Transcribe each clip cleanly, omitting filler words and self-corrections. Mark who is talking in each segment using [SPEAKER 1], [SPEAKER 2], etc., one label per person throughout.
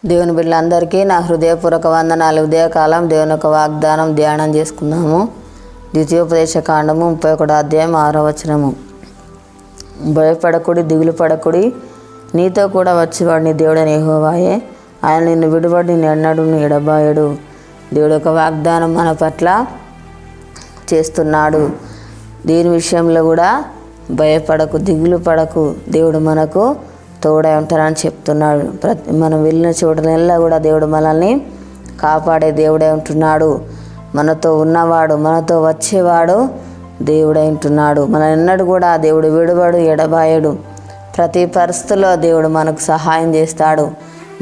[SPEAKER 1] దేవుని బిడ్డలందరికీ నా హృదయపూర్వక వందనాలు. ఉదయకాలం దేవుని యొక్క వాగ్దానం ధ్యానం చేసుకుందాము. ద్వితీయోపదేశ కాండము 31 అధ్యాయం 6వ వచనము. భయపడకుడి, దిగులు పడకుడి, నీతో కూడా వచ్చేవాడు నీ దేవుడైన యెహోవాయే. ఆయన నిన్ను విడువడు, నిన్ను ఎన్నడూ ఎడబాయడు. దేవుడి యొక్క వాగ్దానం మన పట్ల చేస్తున్నాడు. దీని విషయంలో కూడా భయపడకు, దిగులు పడకు, దేవుడు మనకు తోడై ఉంటారని చెప్తున్నాడు. మనం వెళ్ళిన చోటనెల్లా కూడా దేవుడు మనల్ని కాపాడే దేవుడై ఉంటున్నాడు. మనతో ఉన్నవాడు, మనతో వచ్చేవాడు దేవుడై ఉంటున్నాడు. మన ఎన్నడూ కూడా దేవుడు విడువడు, ఎడబాయడు. ప్రతి పరిస్థితుల్లో దేవుడు మనకు సహాయం చేస్తాడు,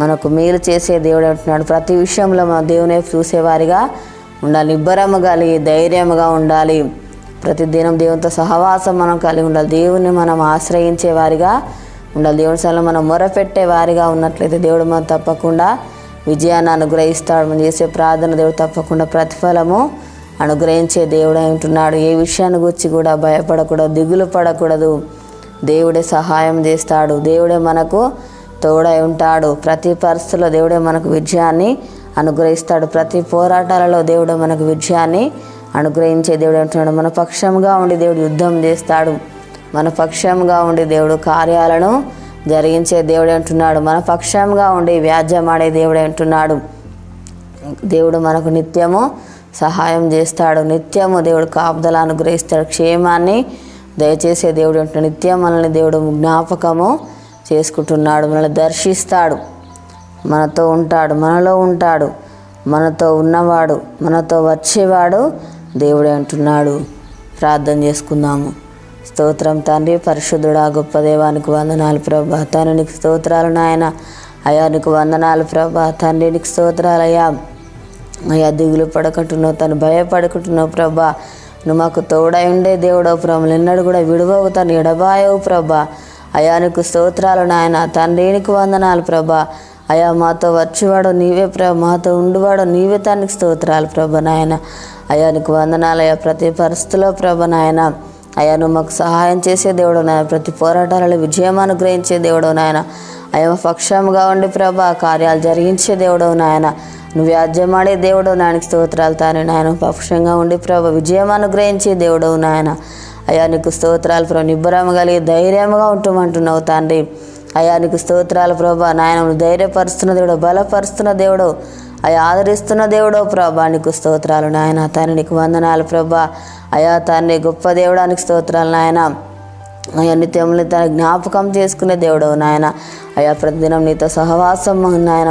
[SPEAKER 1] మనకు మేలు చేసే దేవుడై ఉంటున్నాడు. ప్రతి విషయంలో మన దేవుని చూసేవారిగా ఉండాలి, నిబ్బరము కలిగి ధైర్యముగా ఉండాలి. ప్రతిదినం దేవునితో సహవాసం మనం కలిగి ఉండాలి. దేవుని మనం ఆశ్రయించే వారిగా ఉండాలి. దేవుని సన్నిధిలో మనం మొరపెట్టే వారిగా ఉన్నట్లయితే దేవుడు మనం తప్పకుండా విజయాన్ని అనుగ్రహిస్తాడు. మనం చేసే ప్రార్థన దేవుడు తప్పకుండా ప్రతిఫలము అనుగ్రహించే దేవుడై ఉంటున్నాడు. ఏ విషయాన్ని గురించి కూడా భయపడకూడదు, దిగులు పడకూడదు. దేవుడే సహాయం చేస్తాడు, దేవుడే మనకు తోడై ఉంటాడు. ప్రతి పరిస్థితుల్లో దేవుడే మనకు విజయాన్ని అనుగ్రహిస్తాడు. ప్రతి పోరాటాలలో దేవుడు మనకు విజయాన్ని అనుగ్రహించే దేవుడు అంటున్నాడు. మన పక్షంగా ఉండి దేవుడు యుద్ధం చేస్తాడు. మన పక్షంగా ఉండి దేవుడు కార్యాలను జరిగించే దేవుడు అంటున్నాడు. మన పక్షంగా ఉండి వ్యాజ్యమాడే దేవుడు అంటున్నాడు. దేవుడు మనకు నిత్యము సహాయం చేస్తాడు. నిత్యము దేవుడు కాపుదల అనుగ్రహిస్తాడు, క్షేమాన్ని దయచేసే దేవుడు అంటున్నాడు. నిత్యం మనల్ని దేవుడు జ్ఞాపకము చేసుకుంటున్నాడు, మనల్ని దర్శిస్తాడు, మనతో ఉంటాడు, మనలో ఉంటాడు, మనతో ఉన్నవాడు, మనతో వచ్చేవాడు దేవుడే అంటున్నాడు. ప్రార్థన చేసుకుందాము. స్తోత్రం తండ్రి, పరిశుద్ధుడా, గొప్ప దేవానికి వందనాలు ప్రభా. తండ్రి నీకు స్తోత్రాలు నాయన. అయ్యా నీకు వందనాలు ప్రభా. తండ్రి నీకు స్తోత్రాలు అయ్యా. అయ్యా దిగులు పడకుంటున్నావు, తను భయపడుకుంటున్నావు ప్రభా. నువ్వు మాకు తోడై ఉండే దేవుడవు ప్రభు. ఎన్నడూ కూడా విడువవు, తను ఎడబాయవు ప్రభా. అయ్యా నీకు స్తోత్రాలు నాయన. తండ్రి నీకు వందనాలు ప్రభా. అయ్యా మాతో వచ్చేవాడు నీవే ప్రభా, మాతో ఉండువాడు నీవే. తనకి స్తోత్రాలు ప్రభా నాయన. అయ్యా నీకు వందనాలు అయ్యా. ప్రతి పరిస్థితిలో ప్రభా నాయన అయ్యా నువ్వు మాకు సహాయం చేసే దేవుడు నాయన. ప్రతి పోరాటాలలో విజయం అనుగ్రహించే దేవుడు నాయన. అయ్యా మా పక్షంగా ఉండి ప్రభా కార్యాలు జరిగించే దేవుడు నాయన. నువ్వు వ్యాజ్యమాడే దేవుడు నాయనకి స్తోత్రాలు తానే నాయన. పక్షంగా ఉండి ప్రభా విజయం అనుగ్రహించే దేవుడు నాయన. అయ్యా నీకు స్తోత్రాలు ప్రభా. నిబ్బరం కలిగి ధైర్యంగా ఉంటుమంటున్నావు తండ్రి. అయ్యా నీకు స్తోత్రాలు ప్రభా నాయన. నువ్వు ధైర్యపరుస్తున్న దేవుడు, బలపరుస్తున్న దేవుడు, అయ్యా ఆదరిస్తున్న దేవుడో ప్రభా నీకు స్తోత్రాలు నాయన. తండ్రి నీకు వందనాలు ప్రభా. అయా తండ్రి గొప్ప దేవుడానికి స్తోత్రాలు నాయన. అయ్యా నిత్యములు తన జ్ఞాపకం చేసుకునే దేవుడవు నాయన. అయ్యా ప్రతిదినం నీతో సహవాసం నాయన